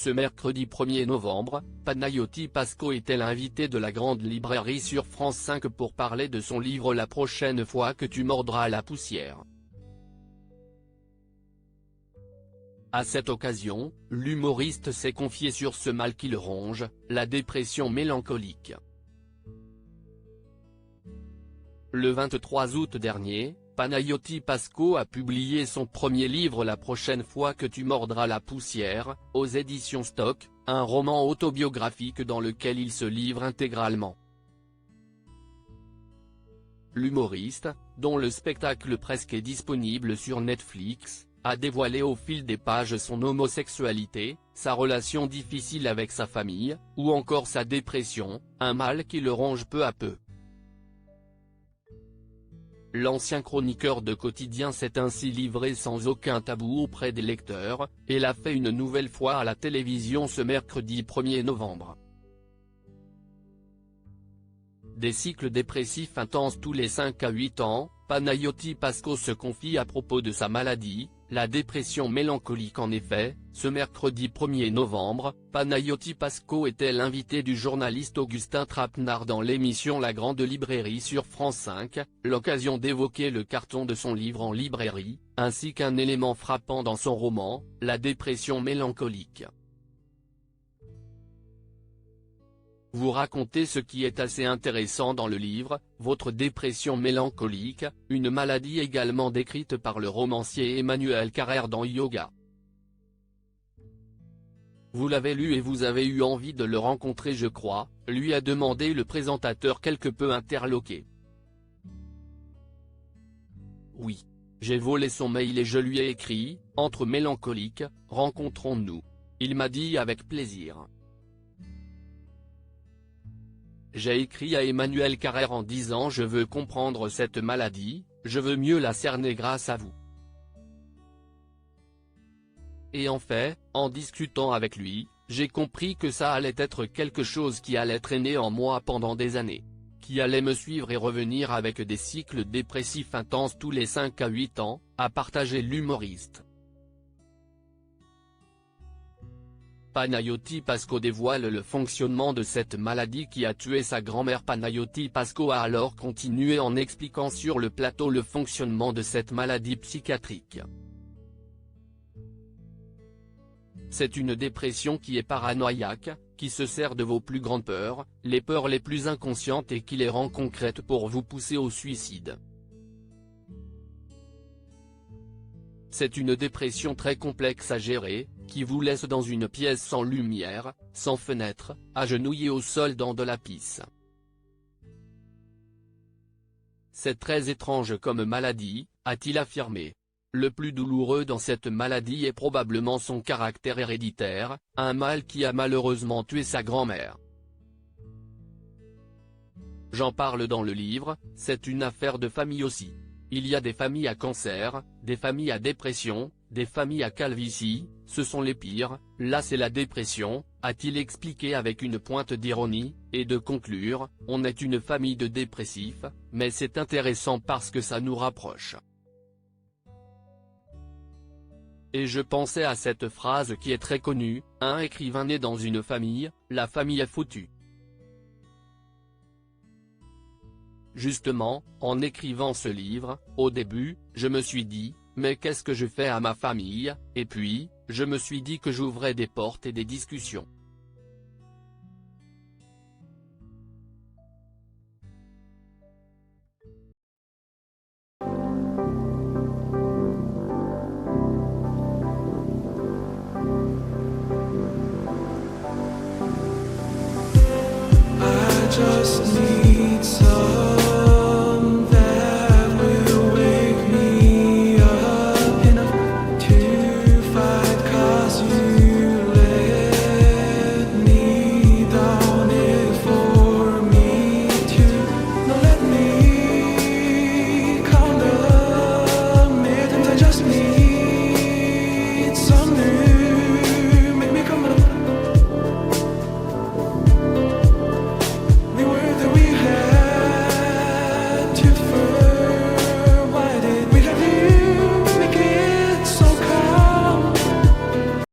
Ce mercredi 1er novembre, Panayotis Pasco était l'invité de la Grande Librairie sur France 5 pour parler de son livre La prochaine fois que tu mordras la poussière. À cette occasion, l'humoriste s'est confié sur ce mal qui le ronge, la dépression mélancolique. Le 23 août dernier, Panayotis Pasco a publié son premier livre La prochaine fois que tu mordras la poussière, aux éditions Stock, un roman autobiographique dans lequel il se livre intégralement. L'humoriste, dont le spectacle presque est disponible sur Netflix, a dévoilé au fil des pages son homosexualité, sa relation difficile avec sa famille, ou encore sa dépression, un mal qui le ronge peu à peu. L'ancien chroniqueur de quotidien s'est ainsi livré sans aucun tabou auprès des lecteurs, et l'a fait une nouvelle fois à la télévision ce mercredi 1er novembre. Des cycles dépressifs intenses tous les 5 à 8 ans, Panayotis Pasco se confie à propos de sa maladie, la dépression mélancolique. En effet, ce mercredi 1er novembre, Panayotis Pasco était l'invité du journaliste Augustin Trapenard dans l'émission La Grande Librairie sur France 5, l'occasion d'évoquer le carton de son livre en librairie, ainsi qu'un élément frappant dans son roman, la dépression mélancolique. Vous racontez ce qui est assez intéressant dans le livre, votre dépression mélancolique, une maladie également décrite par le romancier Emmanuel Carrère dans Yoga. Vous l'avez lu et vous avez eu envie de le rencontrer, je crois, lui a demandé le présentateur quelque peu interloqué. Oui. J'ai volé son mail et je lui ai écrit, entre mélancoliques, rencontrons-nous. Il m'a dit avec plaisir. J'ai écrit à Emmanuel Carrère en disant je veux comprendre cette maladie, je veux mieux la cerner grâce à vous. Et en fait, en discutant avec lui, j'ai compris que ça allait être quelque chose qui allait traîner en moi pendant des années. Qui allait me suivre et revenir avec des cycles dépressifs intenses tous les 5 à 8 ans, a partagé l'humoriste. Panayotis Pasco dévoile le fonctionnement de cette maladie qui a tué sa grand-mère. Panayotis Pasco a alors continué en expliquant sur le plateau le fonctionnement de cette maladie psychiatrique. C'est une dépression qui est paranoïaque, qui se sert de vos plus grandes peurs, les peurs les plus inconscientes et qui les rend concrètes pour vous pousser au suicide. C'est une dépression très complexe à gérer, qui vous laisse dans une pièce sans lumière, sans fenêtre, agenouillé au sol dans de la pisse. C'est très étrange comme maladie, a-t-il affirmé. Le plus douloureux dans cette maladie est probablement son caractère héréditaire, un mal qui a malheureusement tué sa grand-mère. J'en parle dans le livre, c'est une affaire de famille aussi. Il y a des familles à cancer, des familles à dépression, des familles à calvitie, ce sont les pires, là c'est la dépression, a-t-il expliqué avec une pointe d'ironie, et de conclure, on est une famille de dépressifs, mais c'est intéressant parce que ça nous rapproche. Et je pensais à cette phrase qui est très connue, un écrivain né dans une famille, la famille est foutue. Justement, en écrivant ce livre, au début, je me suis dit, mais qu'est-ce que je fais à ma famille, et puis, je me suis dit que j'ouvrais des portes et des discussions. I just need some that will wake me up enough to fight, 'cause you let me down it for me to not let me count the minutes. I just need some new, make me come up. We were that we had to